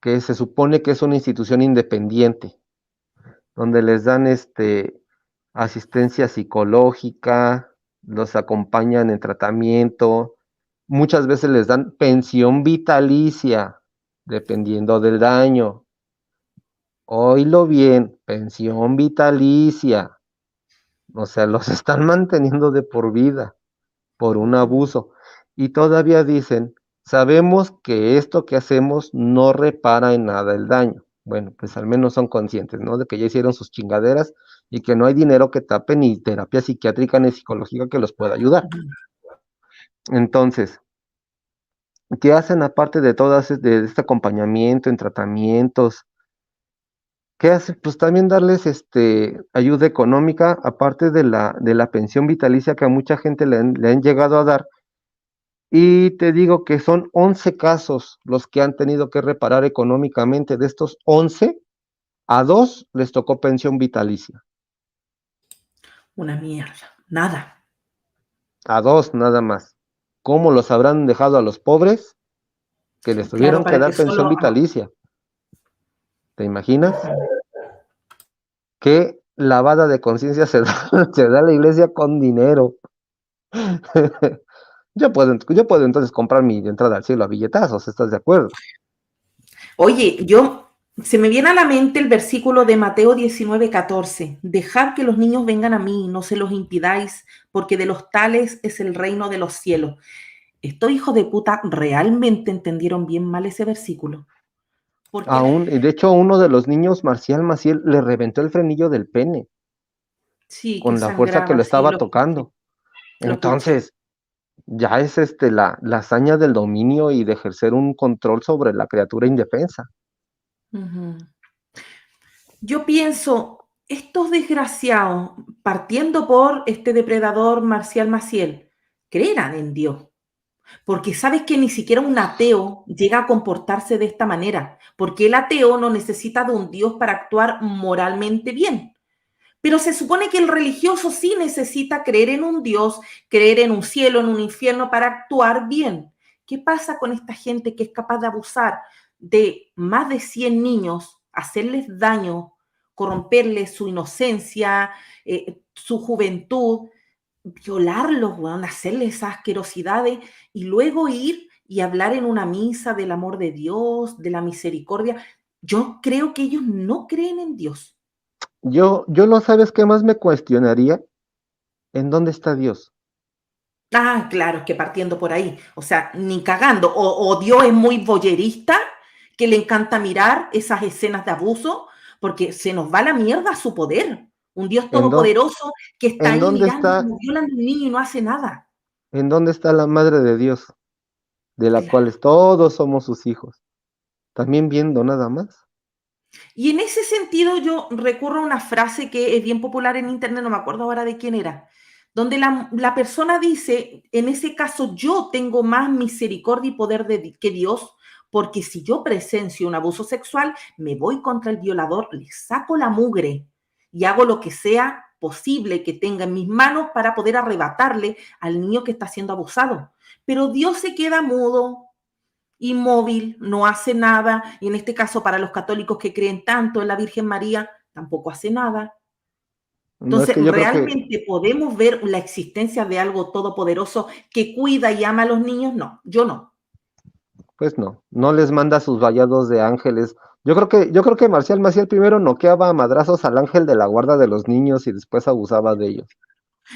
que se supone que es una institución independiente, donde les dan asistencia psicológica, los acompañan en tratamiento, muchas veces les dan pensión vitalicia, dependiendo del daño. Oílo bien, pensión vitalicia. O sea, los están manteniendo de por vida por un abuso. Y todavía dicen, sabemos que esto que hacemos no repara en nada el daño. Bueno, pues al menos son conscientes, ¿no? De que ya hicieron sus chingaderas y que no hay dinero que tape ni terapia psiquiátrica ni psicológica que los pueda ayudar. Entonces, ¿qué hacen aparte de de este acompañamiento en tratamientos? ¿Qué hace? Pues también darles ayuda económica, aparte de la pensión vitalicia que a mucha gente le han llegado a dar. Y te digo que son 11 casos los que han tenido que reparar económicamente. De estos 11, a 2 les tocó pensión vitalicia. Una mierda. Nada. A 2 nada más. ¿Cómo los habrán dejado a los pobres que les Claro, tuvieron que para que dar pensión solo... vitalicia? ¿Te imaginas? Ujú. Qué lavada de conciencia se da a la iglesia con dinero. Yo puedo entonces comprar mi entrada al cielo a billetazos, ¿estás de acuerdo? Oye, se me viene a la mente el versículo de Mateo 19:14. Dejad que los niños vengan a mí, no se los impidáis, porque de los tales es el reino de los cielos. Estos hijos de puta realmente entendieron bien mal ese versículo. Porque Y de hecho, uno de los niños, Marcial Maciel, le reventó el frenillo del pene sí, que con la fuerza que sangraba, lo sí, estaba lo escuché, tocando. lo escuché. Entonces, ya es la hazaña del dominio y de ejercer un control sobre la criatura indefensa. Ujú. Yo pienso, estos desgraciados, partiendo por este depredador Marcial Maciel, creerán en Dios. Porque sabes que ni siquiera un ateo llega a comportarse de esta manera, porque el ateo no necesita de un Dios para actuar moralmente bien. Pero se supone que el religioso sí necesita creer en un Dios, creer en un cielo, en un infierno para actuar bien. ¿Qué pasa con esta gente que es capaz de abusar de más de 100 niños, hacerles daño, corromperles su inocencia, su juventud, violarlos, bueno, hacerles esas asquerosidades y luego ir y hablar en una misa del amor de Dios, de la misericordia? Yo creo que ellos no creen en Dios. Yo lo sabes qué más me cuestionaría, ¿en dónde está Dios? Ah, claro, es que partiendo por ahí, o sea, ni cagando, o Dios es muy voyerista, que le encanta mirar esas escenas de abuso, porque se nos va la mierda su poder. Un Dios ¿En dónde, todopoderoso que está en ahí dónde mirando está, como violan a un niño y no hace nada. en dónde está la madre de Dios, de la Claro. cual todos somos sus hijos? También viendo nada más. Y en ese sentido yo recurro a una frase que es bien popular en internet, no me acuerdo ahora de quién era, donde la persona dice, en ese caso yo tengo más misericordia y poder que Dios, porque si yo presencio un abuso sexual, me voy contra el violador, le saco la mugre y hago lo que sea posible que tenga en mis manos para poder arrebatarle al niño que está siendo abusado. Pero Dios se queda mudo, inmóvil, no hace nada, y en este caso para los católicos que creen tanto en la Virgen María, tampoco hace nada. No, es Entonces, que yo creo que, ¿realmente podemos ver la existencia de algo todopoderoso que cuida y ama a los niños? No, yo no. pues no les manda sus vallados de ángeles. Yo creo que Marcial Maciel primero noqueaba a madrazos al ángel de la guarda de los niños y después abusaba de ellos.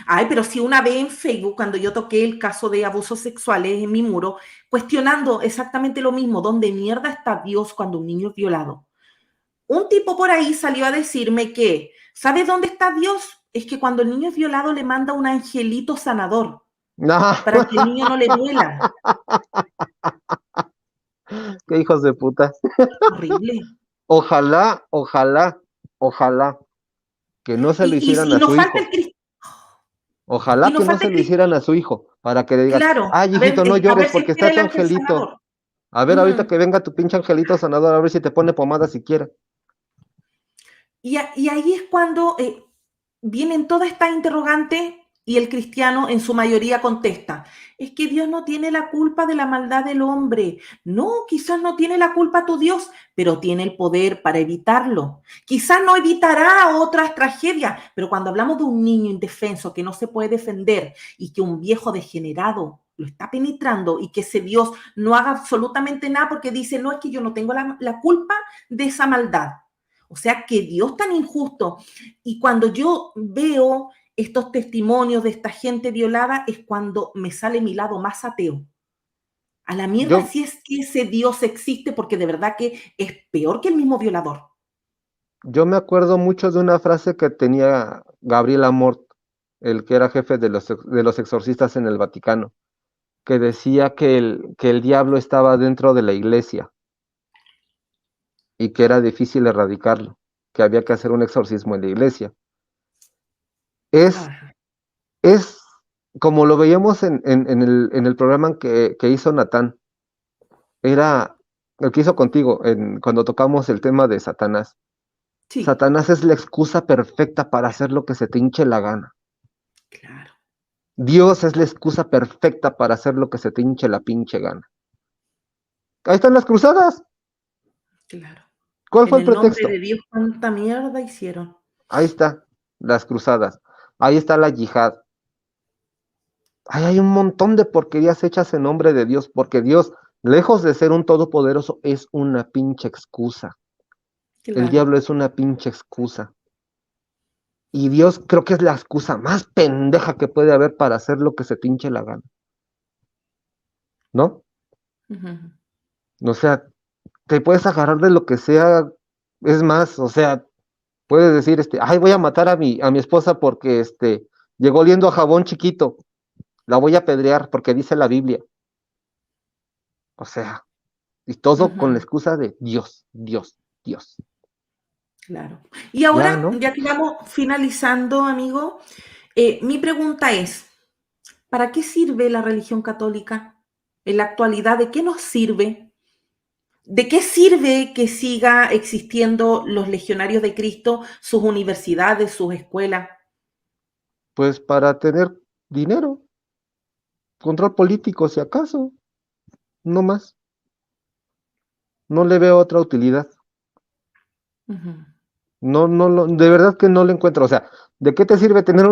Ay, pero si una vez en Facebook, cuando yo toqué el caso de abusos sexuales en mi muro, cuestionando exactamente lo mismo, ¿dónde mierda está Dios cuando un niño es violado? Un tipo por ahí salió a decirme que, ¿sabes dónde está Dios? Es que cuando el niño es violado le manda un angelito sanador No, para que el niño no le duela. qué hijos de puta. Horrible. Ojalá que no se lo hicieran Y a nos su falta el hijo. cristiano. Y Ojalá nos que no falta se el lo hicieran a su hijo, para que le digan, claro, ay, hijito, no a llores ver si porque espera está el tu ángel angelito. sanador. A ver, ahorita Ujú. que venga tu pinche angelito sanador, a ver si te pone pomada siquiera. Y ahí es cuando vienen todas estas interrogantes y el cristiano en su mayoría contesta, es que Dios no tiene la culpa de la maldad del hombre. No, quizás no tiene la culpa tu Dios, pero tiene el poder para evitarlo. Quizás no evitará otras tragedias, pero cuando hablamos de un niño indefenso que no se puede defender y que un viejo degenerado lo está penetrando y que ese Dios no haga absolutamente nada porque dice, no, es que yo no tengo la culpa de esa maldad. O sea, que Dios tan injusto. Y cuando yo veo estos testimonios de esta gente violada es cuando me sale mi lado más ateo. A la mierda Yo, si es que ese Dios existe, porque de verdad que es peor que el mismo violador. yo me acuerdo mucho de una frase que tenía Gabriel Amort, el que era jefe de los exorcistas en el Vaticano, que decía que el diablo estaba dentro de la iglesia y que era difícil erradicarlo, que había que hacer un exorcismo en la iglesia. Es, Ajá. es como lo veíamos en el programa que hizo Natán, era el que hizo contigo cuando tocamos el tema de Satanás. Sí, Satanás es la excusa perfecta para hacer lo que se te hinche la gana. claro, Dios es la excusa perfecta para hacer lo que se te hinche la pinche gana. Ahí están las cruzadas. claro. ¿Cuál fue En el el nombre pretexto? de Dios, cuánta mierda hicieron. Ahí está, las cruzadas. Ahí está la yihad. Ahí hay un montón de porquerías hechas en nombre de Dios, porque Dios, lejos de ser un todopoderoso, es una pinche excusa. El Claro. diablo es una pinche excusa. Y Dios creo que es la excusa más pendeja que puede haber para hacer lo que se te hinche la gana, ¿no? Ujú. O sea, te puedes agarrar de lo que sea. Es más, o sea, puedes decir, ay, voy a matar a mi esposa porque, llegó oliendo a jabón chiquito. La voy a apedrear porque dice la Biblia. O sea, y todo con la Ujú, excusa de Dios, Dios, Dios. claro. Y Ya, ahora, ¿no? ya que vamos finalizando, amigo, mi pregunta es, ¿para qué sirve la religión católica en la actualidad? ¿De qué nos sirve? ¿De qué sirve que siga existiendo los legionarios de Cristo, sus universidades, sus escuelas? Pues para tener dinero, control político, si acaso, no más. No le veo otra utilidad. Ujú, No, no, de verdad que no le encuentro. O sea, ¿de qué te sirve tener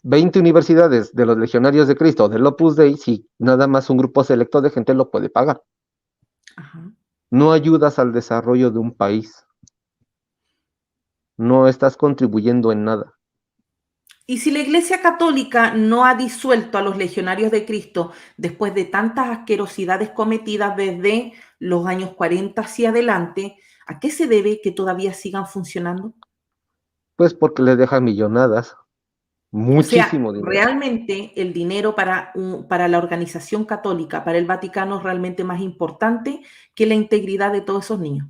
20 universidades de los legionarios de Cristo, del Opus Dei, si nada más un grupo selecto de gente lo puede pagar? ajá. No ayudas al desarrollo de un país, no estás contribuyendo en nada. Y si la Iglesia Católica no ha disuelto a los legionarios de Cristo después de tantas asquerosidades cometidas desde los años 40 hacia adelante, ¿a qué se debe que todavía sigan funcionando? Pues porque le deja millonadas, O sea, muchísimo dinero. realmente el dinero para la organización católica, para el Vaticano, es realmente más importante que la integridad de todos esos niños.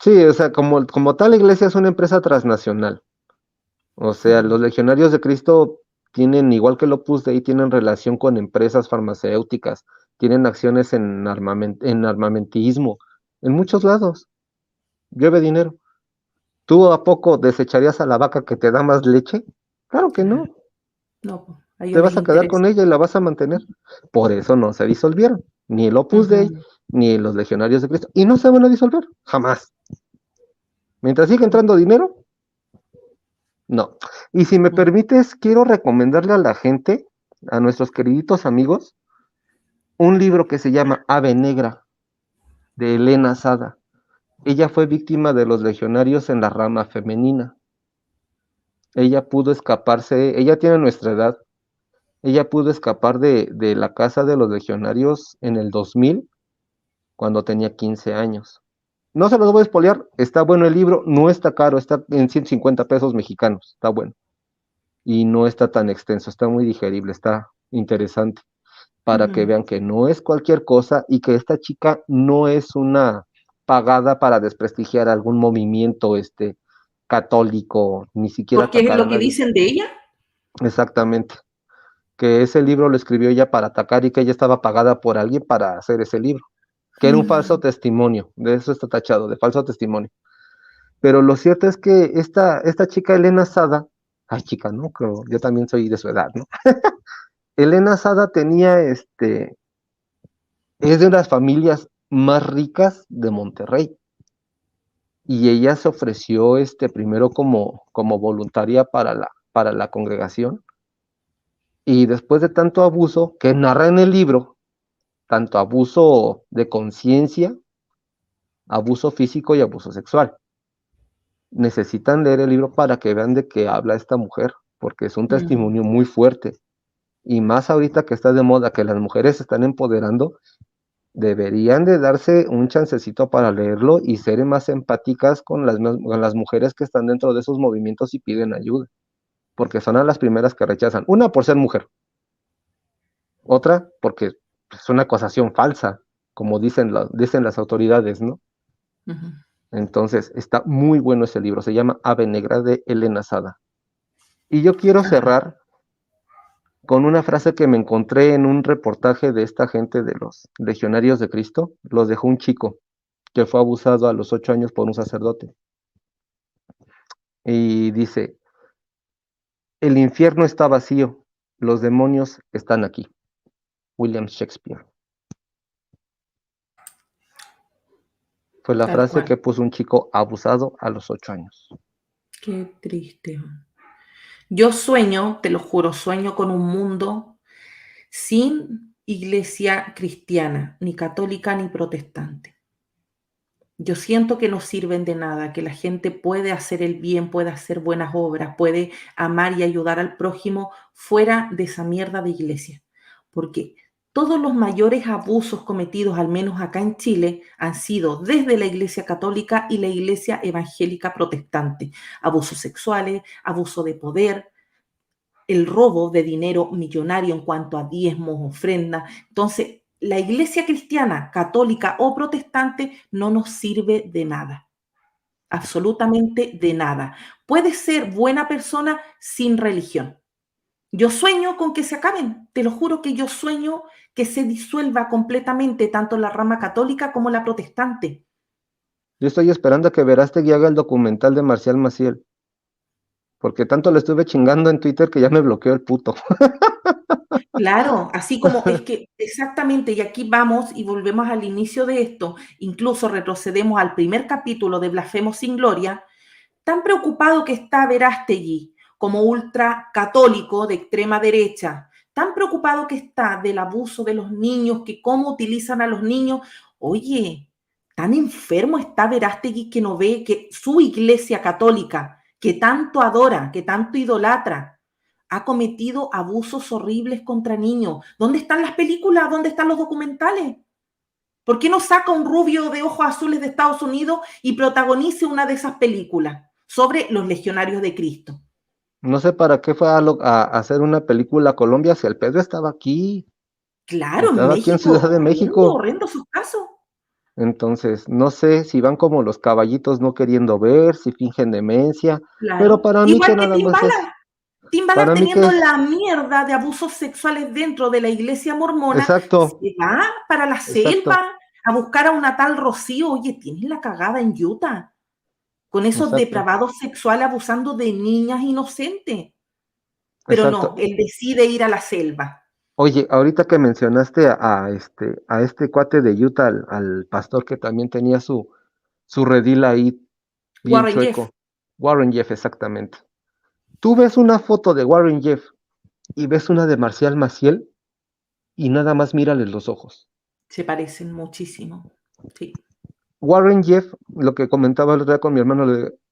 Sí, o sea, como tal, la iglesia es una empresa transnacional. O sea, Ujú, los legionarios de Cristo tienen, igual que el Opus Dei, tienen relación con empresas farmacéuticas, tienen acciones en armamentismo, en muchos lados. Llueve dinero. ¿Tú a poco desecharías a la vaca que te da más leche? Claro que no. claro. No, pues, a Te ellos les vas a quedar con interesa. ella y la vas a mantener. Por eso no se disolvieron, ni el Opus Dei, Ujú, ni los legionarios de Cristo. Y no se van a disolver, jamás. Mientras siga entrando dinero, no. Y si me ujú. permites, quiero recomendarle a la gente, a nuestros queriditos amigos, un libro que se llama Ave Negra, de Elena Sada. Ella fue víctima de los legionarios en la rama femenina. Ella pudo escaparse, ella tiene nuestra edad, ella pudo escapar de la casa de los legionarios en el 2000, cuando tenía 15 años. No se los voy a espolear, está bueno el libro, no está caro, está en 150 pesos mexicanos, está bueno. Y no está tan extenso, está muy digerible, está interesante, para que Ujú. vean que no es cualquier cosa y que esta chica no es una pagada para desprestigiar algún movimiento católico, ni siquiera Porque es atacar a lo que nadie. dicen de ella. Exactamente. Que ese libro lo escribió ella para atacar y que ella estaba pagada por alguien para hacer ese libro, que era un falso Mm, testimonio, de eso está tachado, de falso testimonio. Pero lo cierto es que esta chica Elena Sada, ay chica, ¿no? Creo, yo también soy de su edad, ¿no? Elena Sada tenía, es de las familias más ricas de Monterrey. Y ella se ofreció, primero como voluntaria para la congregación. Y después de tanto abuso que narra en el libro, tanto abuso de conciencia, abuso físico y abuso sexual. Necesitan leer el libro para que vean de qué habla esta mujer, porque es un mm. testimonio muy fuerte. Y más ahorita que está de moda, que las mujeres se están empoderando, deberían de darse un chancecito para leerlo y ser más empáticas con las mujeres que están dentro de esos movimientos y piden ayuda, porque son a las primeras que rechazan. Una por ser mujer, otra porque es una acusación falsa, como dicen las autoridades, ¿no? Ujú. Entonces, está muy bueno ese libro, se llama Ave Negra de Elena Sada. Y yo quiero Ajá. cerrar con una frase que me encontré en un reportaje de esta gente de los Legionarios de Cristo. Los dejó un chico que fue abusado a los 8 años por un sacerdote. Y dice, el infierno está vacío, los demonios están aquí. William Shakespeare. Fue la Tal frase cual. que puso un chico abusado a los 8 años. Qué triste. Yo sueño, te lo juro, sueño con un mundo sin iglesia cristiana, ni católica ni protestante. Yo siento que no sirven de nada, que la gente puede hacer el bien, puede hacer buenas obras, puede amar y ayudar al prójimo fuera de esa mierda de iglesia. Porque todos los mayores abusos cometidos, al menos acá en Chile, han sido desde la iglesia católica y la iglesia evangélica protestante. Abusos sexuales, abuso de poder, el robo de dinero millonario en cuanto a diezmos, ofrendas. Entonces, la iglesia cristiana, católica o protestante no nos sirve de nada, absolutamente de nada. Puede ser buena persona sin religión. Yo sueño con que se acaben, te lo juro que yo sueño que se disuelva completamente tanto la rama católica como la protestante. Yo estoy esperando a que Verástegui haga el documental de Marcial Maciel, porque tanto le estuve chingando en Twitter que ya me bloqueó el puto. Claro, así como es que exactamente, y aquí vamos y volvemos al inicio de esto, incluso retrocedemos al primer capítulo de Blasfemos sin Gloria, tan preocupado que está Verástegui como ultracatólico de extrema derecha, tan preocupado que está del abuso de los niños, que cómo utilizan a los niños. Oye, tan enfermo está Verástegui que no ve que su iglesia católica, que tanto adora, que tanto idolatra, ha cometido abusos horribles contra niños. ¿Dónde están las películas? ¿Dónde están los documentales? ¿Por qué no saca un rubio de ojos azules de Estados Unidos y protagonice una de esas películas sobre los legionarios de Cristo? No sé para qué fue a hacer una película a Colombia si el Pedro Claro, en estaba aquí en México, Ciudad de México. horrendo sus casos. Entonces, no sé si van como los caballitos no queriendo ver, si fingen demencia, pero Claro. para mí que Igual que nada más es, Timbaland para mí que teniendo es, la mierda de abusos sexuales dentro de la iglesia mormona, exacto, se va para la exacto, selva a buscar a una tal Rocío. Oye, tienes la cagada en Utah, con esos exacto, depravados sexuales abusando de niñas inocentes. Pero no, exacto. él decide ir a la selva. Oye, ahorita que mencionaste a este cuate de Utah, al pastor que también tenía su redil ahí bien Warren Jeff, chueco, Warren Jeff, exactamente. Tú ves una foto de Warren Jeff y ves una de Marcial Maciel y nada más mírales los ojos. se parecen muchísimo. Sí, Warren Jeff, lo que comentaba el otro día con mi hermano,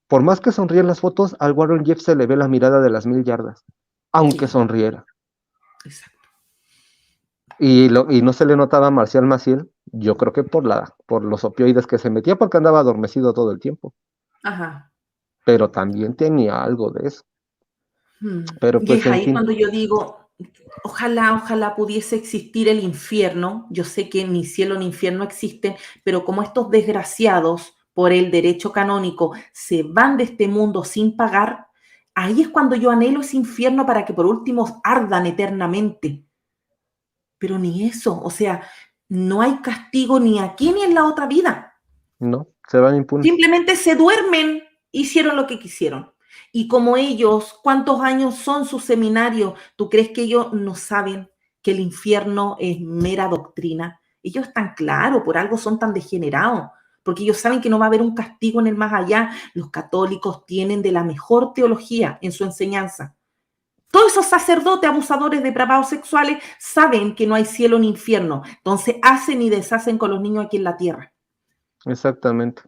por más que sonríen las fotos, al Warren Jeff se le ve la mirada de las 1000 yardas, aunque sí, sonriera. exacto. Y no se le notaba a Marcial Maciel, yo creo que por los opioides que se metía, porque andaba adormecido todo el tiempo, Ajá. pero también tenía algo de eso. Pero Y pues es en ahí fin, cuando yo digo, ojalá pudiese existir el infierno. Yo sé que ni cielo ni infierno existen, pero como estos desgraciados, por el derecho canónico, se van de este mundo sin pagar, ahí es cuando yo anhelo ese infierno para que por último ardan eternamente. Pero ni eso, o sea, no hay castigo ni aquí ni en la otra vida. no, se van impunes. Simplemente se duermen, hicieron lo que quisieron. Y como ellos, ¿cuántos años son sus seminarios? ¿Tú crees que ellos no saben que el infierno es mera doctrina? Ellos están claros, por algo son tan degenerados, porque ellos saben que no va a haber un castigo en el más allá. Los católicos tienen de la mejor teología en su enseñanza. Todos esos sacerdotes, abusadores, depravados sexuales, saben que no hay cielo ni infierno. Entonces hacen y deshacen con los niños aquí en la tierra. Exactamente.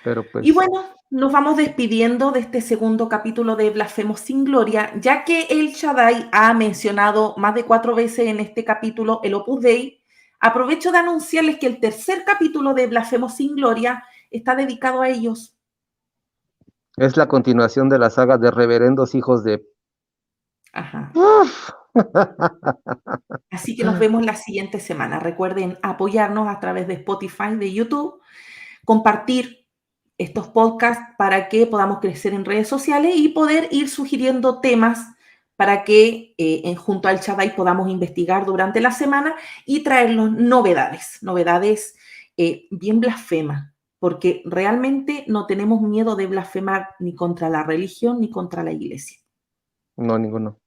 Pero Y pues, bueno, nos vamos despidiendo de este segundo capítulo de Blasfemos sin Gloria, ya que el Shaddai ha mencionado más de 4 veces en este capítulo el Opus Dei. Aprovecho de anunciarles que el tercer capítulo de Blasfemos sin Gloria está dedicado a ellos. es la continuación de la saga de Reverendos Hijos de... Ajá. Uf. Así que nos vemos la siguiente semana. Recuerden apoyarnos a través de Spotify, de YouTube, compartir estos podcasts para que podamos crecer en redes sociales y poder ir sugiriendo temas para que junto al Shaddai podamos investigar durante la semana y traernos novedades bien blasfemas, porque realmente no tenemos miedo de blasfemar ni contra la religión ni contra la iglesia. No, ninguno.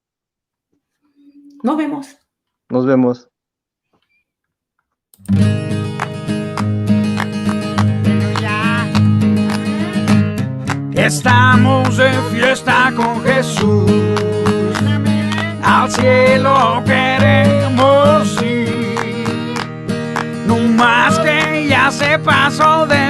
Nos vemos. Nos vemos. Estamos de fiesta con Jesús, al cielo queremos ir, no más que ya se pasó de